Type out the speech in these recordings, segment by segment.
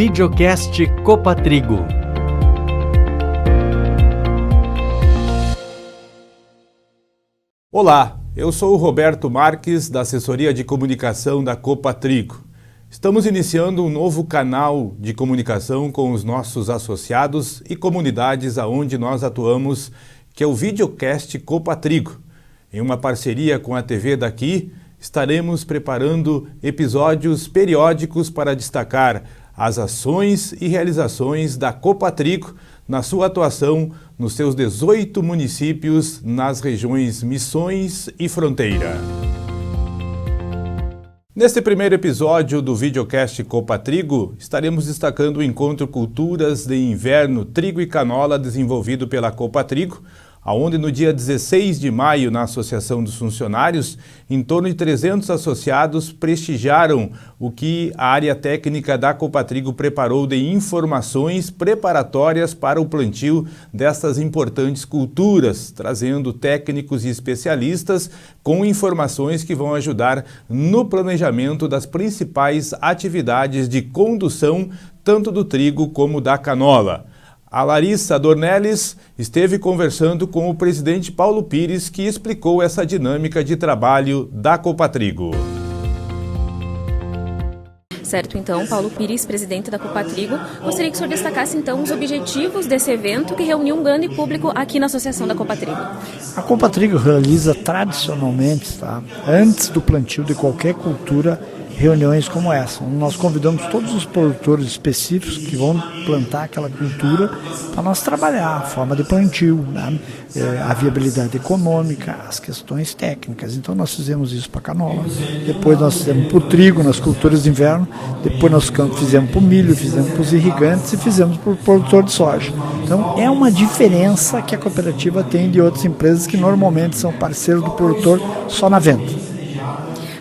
Videocast Copa Trigo. Olá, eu sou o Roberto Marques, da Assessoria de Comunicação da Copa Trigo. Estamos iniciando um novo canal de comunicação com os nossos associados e comunidades aonde nós atuamos, que é o Videocast Copa Trigo. Em uma parceria com a TV daqui, estaremos preparando episódios periódicos para destacar as ações e realizações da Copa Trigo na sua atuação nos seus 18 municípios nas regiões Missões e Fronteira. Neste primeiro episódio do Videocast Copa Trigo, estaremos destacando o encontro Culturas de Inverno Trigo e Canola desenvolvido pela Copa Trigo, onde no dia 16 de maio, na Associação dos Funcionários, em torno de 300 associados prestigiaram o que a área técnica da Copa Trigo preparou de informações preparatórias para o plantio destas importantes culturas, trazendo técnicos e especialistas com informações que vão ajudar no planejamento das principais atividades de condução, tanto do trigo como da canola. A Larissa Dornelles esteve conversando com o presidente Paulo Pires, que explicou essa dinâmica de trabalho da Copa Trigo. Certo, então, Paulo Pires, presidente da Copa Trigo, gostaria que o senhor destacasse, então, os objetivos desse evento que reuniu um grande público aqui na Associação da Copa Trigo. A Copa Trigo realiza tradicionalmente, antes do plantio de qualquer cultura, reuniões como essa. Nós convidamos todos os produtores específicos que vão plantar aquela cultura para nós trabalhar a forma de plantio, a viabilidade econômica, as questões técnicas. Então nós fizemos isso para a canola, depois nós fizemos para o trigo, nas culturas de inverno, depois nós fizemos para o milho, fizemos para os irrigantes e fizemos para o produtor de soja. Então é uma diferença que a cooperativa tem de outras empresas que normalmente são parceiros do produtor só na venda.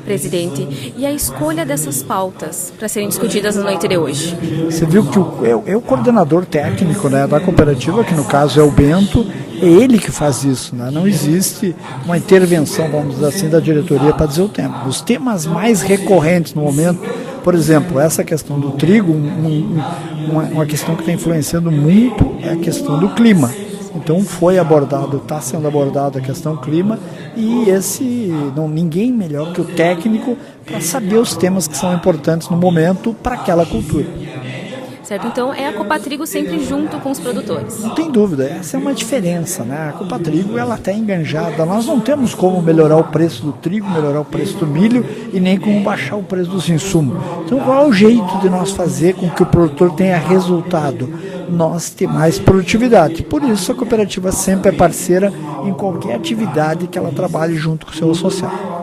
Presidente, e a escolha dessas pautas para serem discutidas na noite de hoje? Você viu que o coordenador técnico da cooperativa, que no caso é o Bento, é ele que faz isso. Não existe uma intervenção, vamos dizer assim, da diretoria para dizer o tema. Os temas mais recorrentes no momento, por exemplo, essa questão do trigo, uma questão que está influenciando muito é a questão do clima. Então está sendo abordado a questão clima e ninguém melhor que o técnico para saber os temas que são importantes no momento para aquela cultura. Certo, então é a Copa Trigo sempre junto com os produtores. Não tem dúvida, essa é uma diferença, A Copa Trigo ela está enganjada, nós não temos como melhorar o preço do trigo, melhorar o preço do milho e nem como baixar o preço dos insumos. Então qual é o jeito de nós fazer com que o produtor tenha resultado? Nós ter mais produtividade. Por isso a cooperativa sempre é parceira em qualquer atividade que ela trabalhe junto com o seu associado.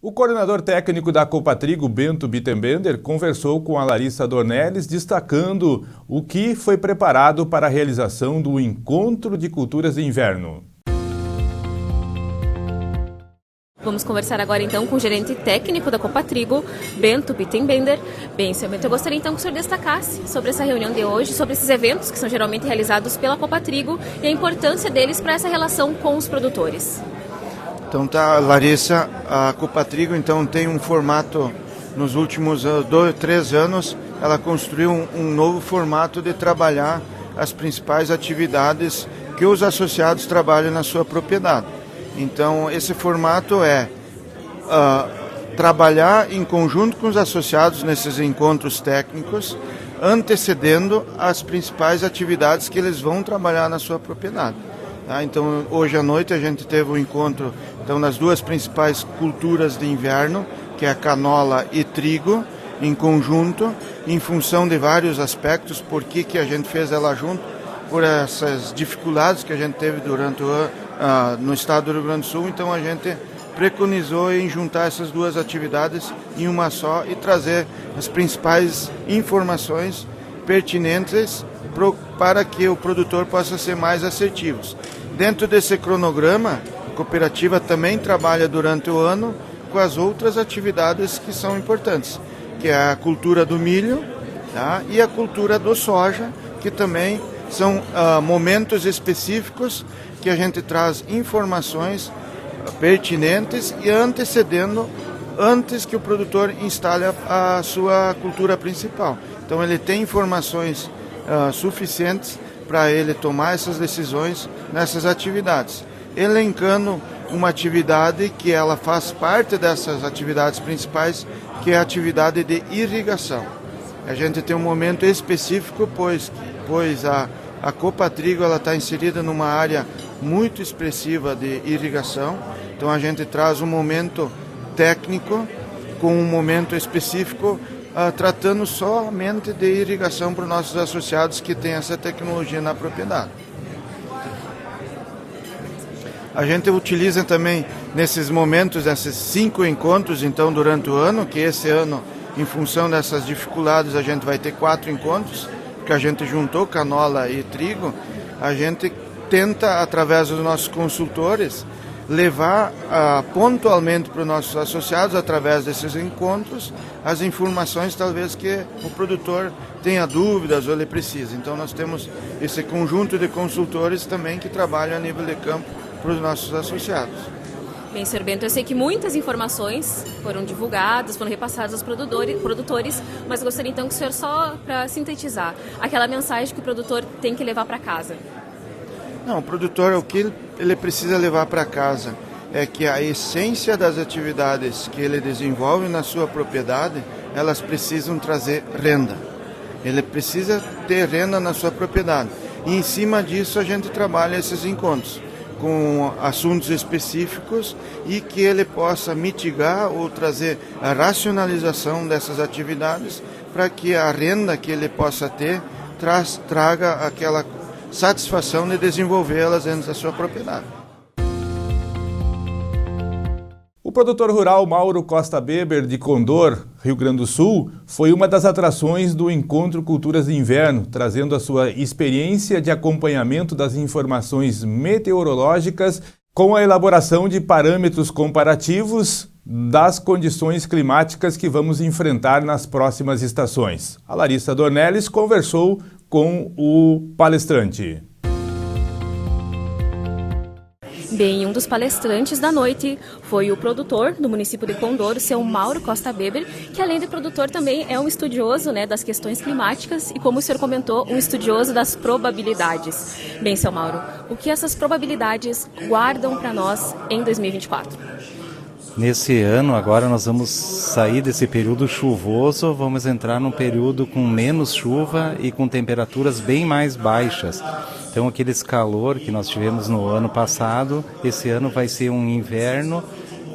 O coordenador técnico da Copa Trigo, Bento Bittenbender, conversou com a Larissa Dornelles, destacando o que foi preparado para a realização do Encontro de Culturas de Inverno. Vamos conversar agora então com o gerente técnico da Copa Trigo, Bento Bittenbender. Bem, senhor Bento, eu gostaria então que o senhor destacasse sobre essa reunião de hoje, sobre esses eventos que são geralmente realizados pela Copa Trigo e a importância deles para essa relação com os produtores. Então Larissa, a Copa Trigo então tem um formato, nos últimos 3 anos, ela construiu um novo formato de trabalhar as principais atividades que os associados trabalham na sua propriedade. Então esse formato é trabalhar em conjunto com os associados nesses encontros técnicos, antecedendo as principais atividades que eles vão trabalhar na sua propriedade. Então hoje à noite a gente teve um encontro nas duas principais culturas de inverno, que é a canola e trigo, em conjunto, em função de vários aspectos. Por que a gente fez ela junto? Por essas dificuldades que a gente teve durante no estado do Rio Grande do Sul. Então a gente preconizou em juntar essas duas atividades em uma só e trazer as principais informações pertinentes para que o produtor possa ser mais assertivo. Dentro desse cronograma, a cooperativa também trabalha durante o ano com as outras atividades que são importantes, que é a cultura do milho, e a cultura do soja, que também são momentos específicos que a gente traz informações pertinentes e antecedendo antes que o produtor instale a sua cultura principal. Então ele tem informações suficientes para ele tomar essas decisões nessas atividades, elencando uma atividade que ela faz parte dessas atividades principais, que é a atividade de irrigação. A gente tem um momento específico, pois a Copa Trigo está inserida numa área muito expressiva de irrigação, então a gente traz um momento técnico com um momento específico, tratando somente de irrigação para os nossos associados que têm essa tecnologia na propriedade. A gente utiliza também nesses momentos, esses 5 encontros, então, durante o ano, que esse ano, em função dessas dificuldades, a gente vai ter 4 encontros, porque a gente juntou canola e trigo. A gente tenta, através dos nossos consultores, levar pontualmente para os nossos associados, através desses encontros, as informações talvez que o produtor tenha dúvidas ou ele precise. Então nós temos esse conjunto de consultores também que trabalham a nível de campo para os nossos associados. Bem, Sr. Bento, eu sei que muitas informações foram divulgadas, foram repassadas aos produtores, mas gostaria então que o senhor, só para sintetizar, aquela mensagem que o produtor tem que levar para casa. Não, o produtor, o que ele precisa levar para casa é que a essência das atividades que ele desenvolve na sua propriedade, elas precisam trazer renda. Ele precisa ter renda na sua propriedade. E em cima disso a gente trabalha esses encontros com assuntos específicos e que ele possa mitigar ou trazer a racionalização dessas atividades para que a renda que ele possa ter traga aquela satisfação de desenvolvê-las dentro da sua propriedade. O produtor rural Mauro Costa Beber, de Condor, Rio Grande do Sul, foi uma das atrações do Encontro Culturas de Inverno, trazendo a sua experiência de acompanhamento das informações meteorológicas com a elaboração de parâmetros comparativos das condições climáticas que vamos enfrentar nas próximas estações. A Larissa Dornelles conversou com o palestrante. Bem, um dos palestrantes da noite foi o produtor do município de Condor, o seu Mauro Costa Beber, que além de produtor também é um estudioso, das questões climáticas e, como o senhor comentou, um estudioso das probabilidades. Bem, seu Mauro, o que essas probabilidades guardam para nós em 2024? Nesse ano, agora nós vamos sair desse período chuvoso, vamos entrar num período com menos chuva e com temperaturas bem mais baixas. Então, aquele calor que nós tivemos no ano passado, esse ano vai ser um inverno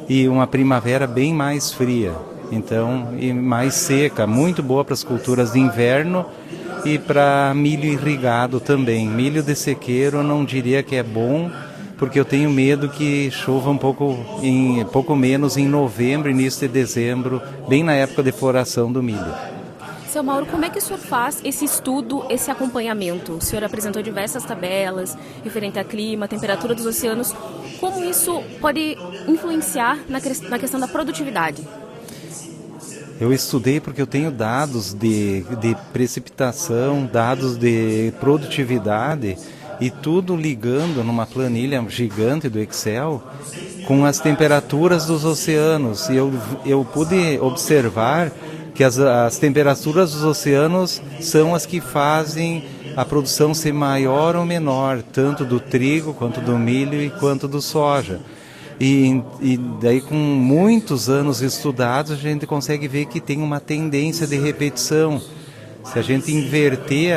e uma primavera bem mais fria. Então, e mais seca, muito boa para as culturas de inverno e para milho irrigado também. Milho de sequeiro eu não diria que é bom, porque eu tenho medo que chova pouco menos em novembro, início de dezembro, bem na época de floração do milho. Seu Mauro, como é que o senhor faz esse estudo, esse acompanhamento? O senhor apresentou diversas tabelas referente a clima, temperatura dos oceanos. Como isso pode influenciar na questão da produtividade? Eu estudei porque eu tenho dados de precipitação, dados de produtividade e tudo ligando numa planilha gigante do Excel com as temperaturas dos oceanos. E eu pude observar que as temperaturas dos oceanos são as que fazem a produção ser maior ou menor, tanto do trigo, quanto do milho e quanto do soja. E daí, com muitos anos estudados, a gente consegue ver que tem uma tendência de repetição. Se a gente inverter,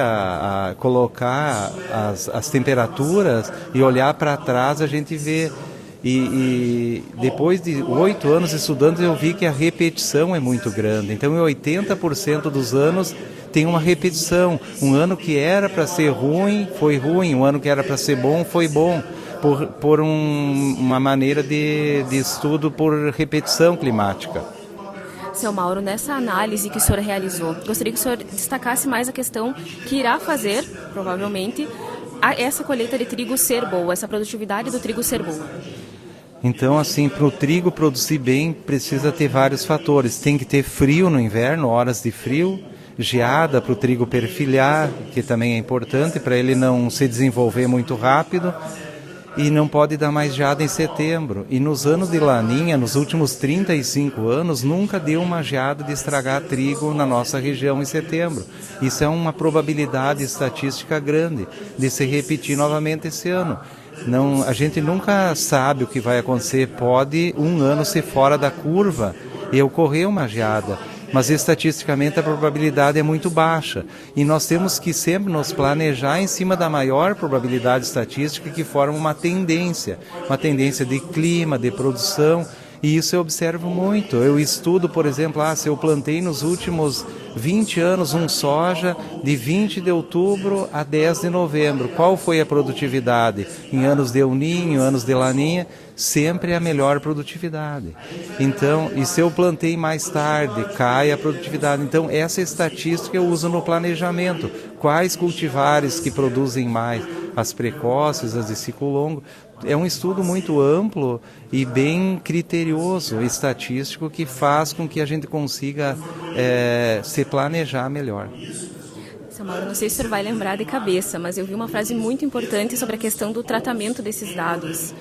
colocar as temperaturas e olhar para trás, a gente vê. E depois de 8 anos estudando, eu vi que a repetição é muito grande. Então, em 80% dos anos tem uma repetição. Um ano que era para ser ruim, foi ruim. Um ano que era para ser bom, foi bom. Por uma maneira de estudo por repetição climática. Seu Mauro, nessa análise que o senhor realizou, gostaria que o senhor destacasse mais a questão que irá fazer, provavelmente, essa colheita de trigo ser boa, essa produtividade do trigo ser boa. Então, assim, para o trigo produzir bem, precisa ter vários fatores. Tem que ter frio no inverno, horas de frio, geada para o trigo perfilhar, que também é importante para ele não se desenvolver muito rápido. e não pode dar mais geada em setembro. E nos anos de laninha, nos últimos 35 anos, nunca deu uma geada de estragar trigo na nossa região em setembro. Isso é uma probabilidade estatística grande de se repetir novamente esse ano. Não, a gente nunca sabe o que vai acontecer. Pode um ano ser fora da curva e ocorrer uma geada, mas estatisticamente a probabilidade é muito baixa. E nós temos que sempre nos planejar em cima da maior probabilidade estatística, que forma uma tendência de clima, de produção. E isso eu observo muito. Eu estudo, por exemplo, se eu plantei nos últimos 20 anos um soja de 20 de outubro a 10 de novembro. Qual foi a produtividade? Em anos de El Niño, anos de Laninha, sempre é a melhor produtividade. Então, e se eu plantei mais tarde, cai a produtividade. Então, essa estatística eu uso no planejamento. Quais cultivares que produzem mais? As precoces, as de ciclo longo. É um estudo muito amplo e bem criterioso, estatístico, que faz com que a gente consiga se planejar melhor. Seu Mauro, não sei se o senhor vai lembrar de cabeça, mas eu vi uma frase muito importante sobre a questão do tratamento desses dados.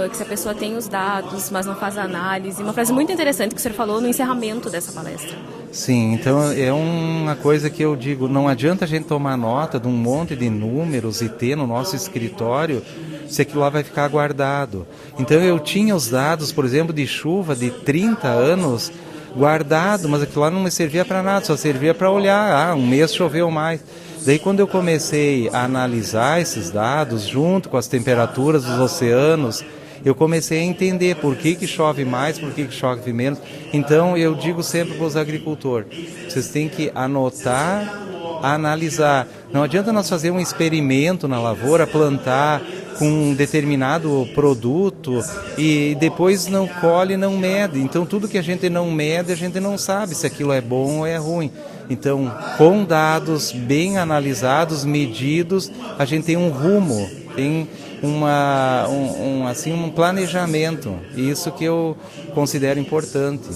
Que se a pessoa tem os dados, mas não faz a análise. Uma frase muito interessante que o senhor falou no encerramento dessa palestra. Sim, então é uma coisa que eu digo, não adianta a gente tomar nota de um monte de números e ter no nosso escritório se aquilo lá vai ficar guardado. Então eu tinha os dados, por exemplo, de chuva de 30 anos guardado, mas aquilo lá não me servia para nada, só servia para olhar, um mês choveu mais. Daí quando eu comecei a analisar esses dados junto com as temperaturas dos oceanos, eu comecei a entender por que chove mais, por que chove menos. Então eu digo sempre para os agricultores, vocês têm que anotar, analisar. Não adianta nós fazer um experimento na lavoura, plantar com um determinado produto e depois não colhe, não mede. Então tudo que a gente não mede, a gente não sabe se aquilo é bom ou é ruim. Então, com dados bem analisados, medidos, a gente tem um rumo, tem um planejamento. Isso que eu considero importante.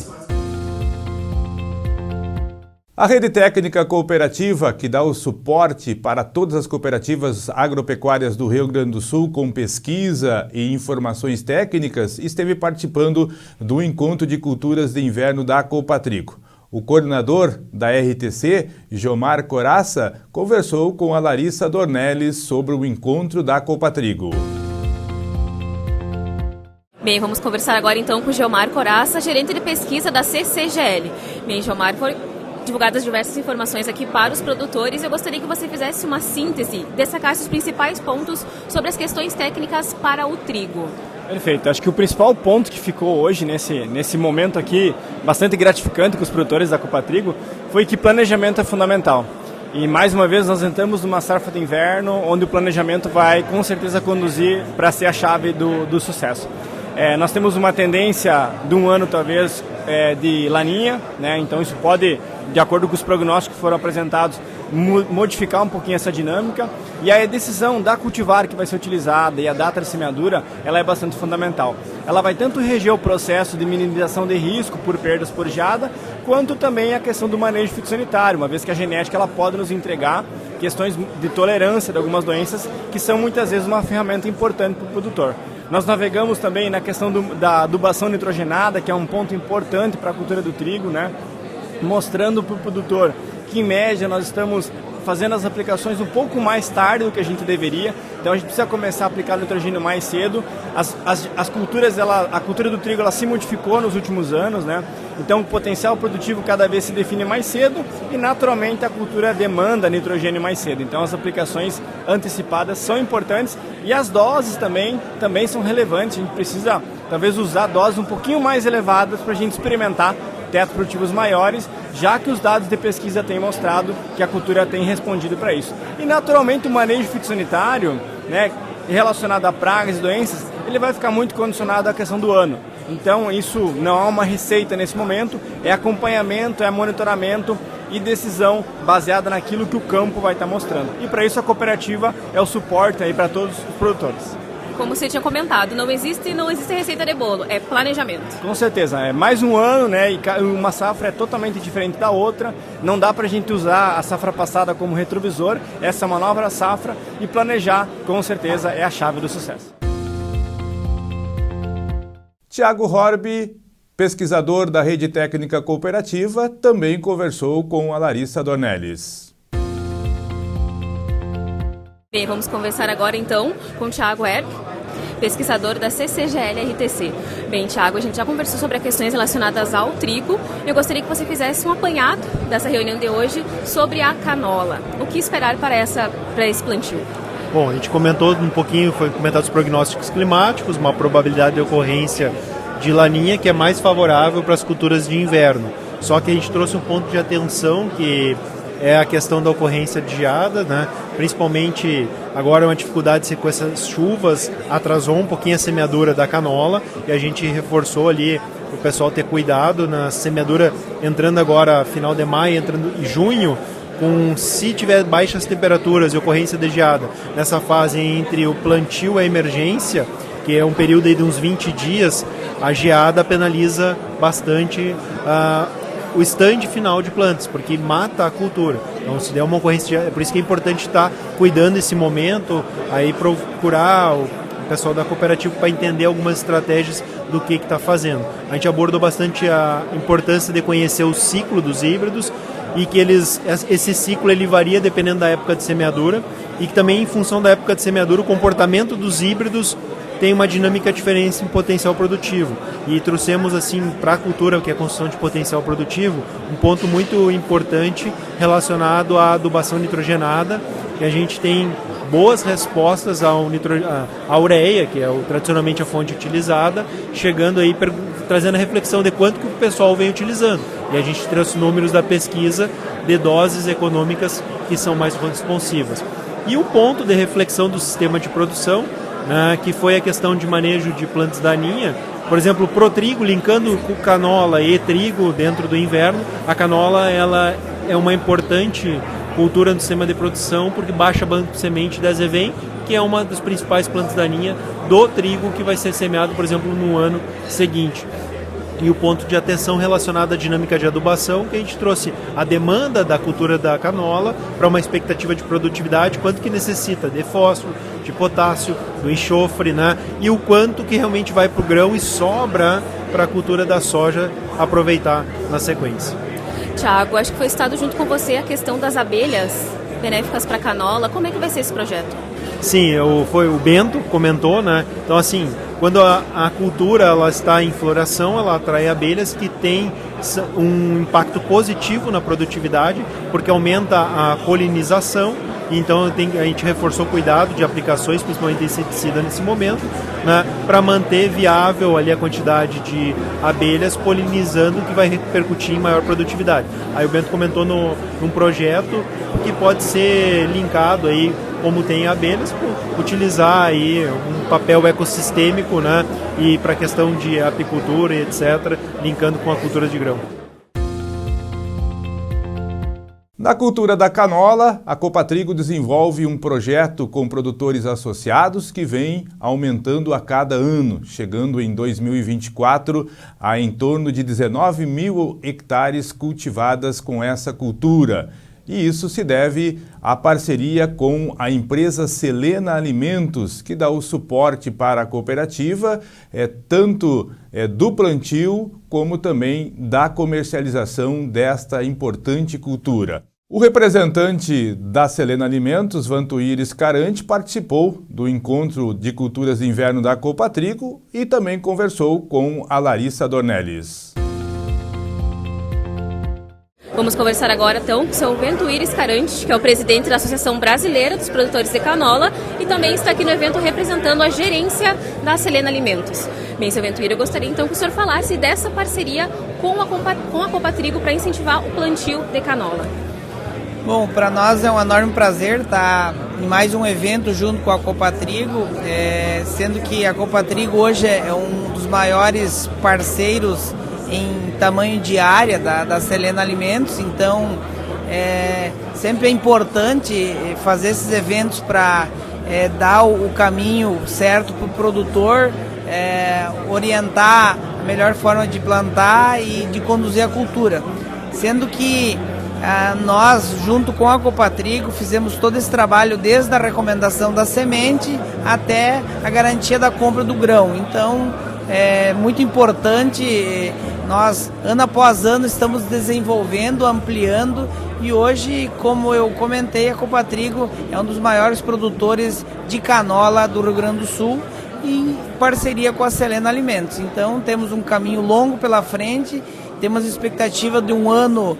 A Rede Técnica Cooperativa, que dá o suporte para todas as cooperativas agropecuárias do Rio Grande do Sul com pesquisa e informações técnicas, esteve participando do Encontro de Culturas de Inverno da Copatrigo. O coordenador da RTC, Jomar Coraça, conversou com a Larissa Dornelles sobre o encontro da Copatrigo. Bem, vamos conversar agora então com o Jomar Coraça, gerente de pesquisa da CCGL. Bem, Jomar, divulgadas diversas informações aqui para os produtores. Eu gostaria que você fizesse uma síntese, destacasse os principais pontos sobre as questões técnicas para o trigo. Perfeito. Acho que o principal ponto que ficou hoje nesse momento aqui, bastante gratificante com os produtores da Copatrigo, foi que planejamento é fundamental. E mais uma vez nós entramos numa safra de inverno, onde o planejamento vai com certeza conduzir para ser a chave do sucesso. Nós temos uma tendência de um ano talvez de laninha, né? Então isso pode, de acordo com os prognósticos que foram apresentados, modificar um pouquinho essa dinâmica. E a decisão da cultivar que vai ser utilizada e a data de semeadura, ela é bastante fundamental. Ela vai tanto reger o processo de minimização de risco por perdas por geada, quanto também a questão do manejo fitossanitário, uma vez que a genética ela pode nos entregar questões de tolerância de algumas doenças, que são muitas vezes uma ferramenta importante para o produtor. Nós navegamos também na questão da adubação nitrogenada, que é um ponto importante para a cultura do trigo, né? Mostrando para o produtor que, em média, nós estamos fazendo as aplicações um pouco mais tarde do que a gente deveria. Então, a gente precisa começar a aplicar nitrogênio mais cedo. As culturas, a cultura do trigo ela se modificou nos últimos anos, né? Então, o potencial produtivo cada vez se define mais cedo e, naturalmente, a cultura demanda nitrogênio mais cedo. Então, as aplicações antecipadas são importantes e as doses também são relevantes. A gente precisa, talvez, usar doses um pouquinho mais elevadas para a gente experimentar tetos produtivos maiores, já que os dados de pesquisa têm mostrado que a cultura tem respondido para isso. E, naturalmente, o manejo fitossanitário, né, relacionado a pragas e doenças, ele vai ficar muito condicionado à questão do ano. Então, isso não há uma receita nesse momento, é acompanhamento, é monitoramento e decisão baseada naquilo que o campo vai estar mostrando. E, para isso, a cooperativa é o suporte aí para todos os produtores. Como você tinha comentado, não existe receita de bolo, é planejamento. Com certeza, é mais um ano, né? E uma safra é totalmente diferente da outra. Não dá para a gente usar a safra passada como retrovisor. Essa é uma nova safra e planejar, com certeza, é a chave do sucesso. Tiago Horby, pesquisador da Rede Técnica Cooperativa, também conversou com a Larissa Dornelles. Bem, vamos conversar agora então com o Tiago Horby, pesquisador da CCGL-RTC. Bem, Tiago, a gente já conversou sobre as questões relacionadas ao trigo. Eu gostaria que você fizesse um apanhado dessa reunião de hoje sobre a canola. O que esperar para esse plantio? Bom, a gente comentou um pouquinho, foi comentado os prognósticos climáticos, uma probabilidade de ocorrência de laninha que é mais favorável para as culturas de inverno. Só que a gente trouxe um ponto de atenção que é a questão da ocorrência de geada, né? Principalmente agora uma dificuldade com essas chuvas atrasou um pouquinho a semeadura da canola e a gente reforçou ali o pessoal ter cuidado na semeadura entrando agora final de maio, entrando em junho, se tiver baixas temperaturas e ocorrência de geada nessa fase entre o plantio e a emergência, que é um período aí de uns 20 dias, a geada penaliza bastante o estande final de plantas, porque mata a cultura. Então, se der uma ocorrência, é por isso que é importante estar cuidando desse momento, aí procurar o pessoal da cooperativa para entender algumas estratégias do que está fazendo. A gente abordou bastante a importância de conhecer o ciclo dos híbridos e que esse ciclo ele varia dependendo da época de semeadura e que também, em função da época de semeadura, o comportamento dos híbridos tem uma dinâmica diferente em potencial produtivo. E trouxemos assim para a cultura, que é a construção de potencial produtivo, um ponto muito importante relacionado à adubação nitrogenada, que a gente tem boas respostas à ureia, que é tradicionalmente a fonte utilizada, chegando aí trazendo a reflexão de quanto que o pessoal vem utilizando. E a gente trouxe números da pesquisa de doses econômicas que são mais responsivas. E o ponto de reflexão do sistema de produção, que foi a questão de manejo de plantas daninhas. Por exemplo, pro trigo, linkando com canola e trigo dentro do inverno, a canola ela é uma importante cultura no sistema de produção porque baixa banco de semente da azevém, que é uma das principais plantas daninhas do trigo que vai ser semeado, por exemplo, no ano seguinte. E o ponto de atenção relacionado à dinâmica de adubação, que a gente trouxe a demanda da cultura da canola para uma expectativa de produtividade, quanto que necessita de fósforo, de potássio, do enxofre, né? E o quanto que realmente vai para o grão e sobra para a cultura da soja aproveitar na sequência. Tiago, acho que foi citado junto com você a questão das abelhas benéficas para a canola. Como é que vai ser esse projeto? Sim, foi o Bento comentou, né? Então, assim, quando a cultura ela está em floração, ela atrai abelhas que têm um impacto positivo na produtividade, porque aumenta a polinização. Então a gente reforçou o cuidado de aplicações, principalmente de inseticida nesse momento, né, para manter viável ali a quantidade de abelhas polinizando, que vai repercutir em maior produtividade. Aí o Bento comentou num projeto que pode ser linkado aí, como tem abelhas, utilizar aí um papel ecossistêmico, né, e para a questão de apicultura e etc., linkando com a cultura de grão. Na cultura da canola, a Copatrigo desenvolve um projeto com produtores associados que vem aumentando a cada ano, chegando em 2024 a em torno de 19 mil hectares cultivadas com essa cultura. E isso se deve à parceria com a empresa Selena Alimentos, que dá o suporte para a cooperativa, tanto do plantio como também da comercialização desta importante cultura. O representante da Selena Alimentos, Vantuir Escarante, participou do encontro de culturas de inverno da Copatrigo e também conversou com a Larissa Dornelles. Vamos conversar agora então com o seu Vantuir Escarante, que é o presidente da Associação Brasileira dos Produtores de Canola e também está aqui no evento representando a gerência da Selena Alimentos. Bem, seu Vantuir, eu gostaria então que o senhor falasse dessa parceria com a Copatrigo para incentivar o plantio de canola. Bom, para nós é um enorme prazer estar em mais um evento junto com a Copatrigo, sendo que a Copatrigo hoje é um dos maiores parceiros em tamanho de área da Selena Alimentos, então sempre é importante fazer esses eventos para dar o caminho certo para o produtor, orientar a melhor forma de plantar e de conduzir a cultura, sendo que nós, junto com a Copatrigo, fizemos todo esse trabalho desde a recomendação da semente até a garantia da compra do grão. Então, muito importante. Nós, ano após ano, estamos desenvolvendo, ampliando, e hoje, como eu comentei, a Copatrigo é um dos maiores produtores de canola do Rio Grande do Sul, em parceria com a Selena Alimentos. Então temos um caminho longo pela frente, temos expectativa de um ano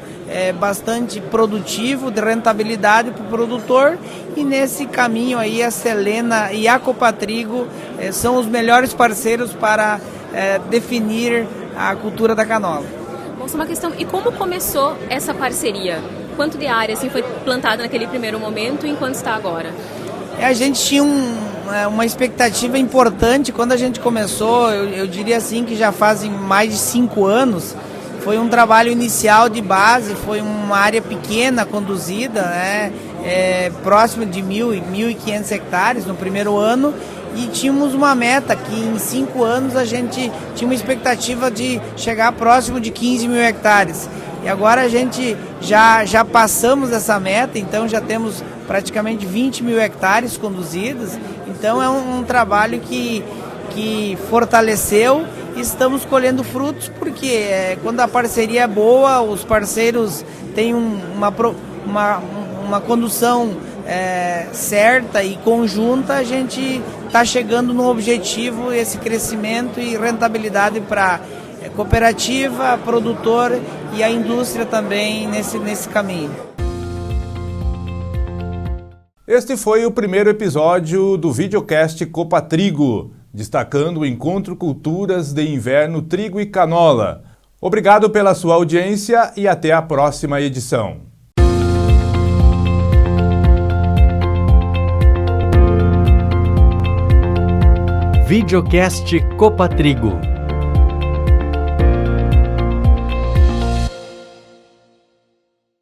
bastante produtivo, de rentabilidade para o produtor, e nesse caminho aí a Selena e a Copatrigo são os melhores parceiros para definir a cultura da canola. Bom, só uma questão, e como começou essa parceria? Quanto de área assim, foi plantada naquele primeiro momento e enquanto está agora? A gente tinha uma expectativa importante quando a gente começou, eu diria assim que já fazem mais de 5 anos. Foi um trabalho inicial de base, foi uma área pequena conduzida, né, próximo de 1.500 hectares no primeiro ano, e tínhamos uma meta que em 5 anos a gente tinha uma expectativa de chegar próximo de 15 mil hectares. E agora a gente já passamos essa meta, então já temos praticamente 20 mil hectares conduzidos. Então é um trabalho que fortaleceu e estamos colhendo frutos, porque quando a parceria é boa, os parceiros têm uma condução certa e conjunta, a gente está chegando no objetivo, esse crescimento e rentabilidade para cooperativa, produtor e a indústria também nesse caminho. Este foi o primeiro episódio do videocast Copatrigo, destacando o Encontro Culturas de Inverno Trigo e Canola. Obrigado pela sua audiência e até a próxima edição. Videocast Copatrigo.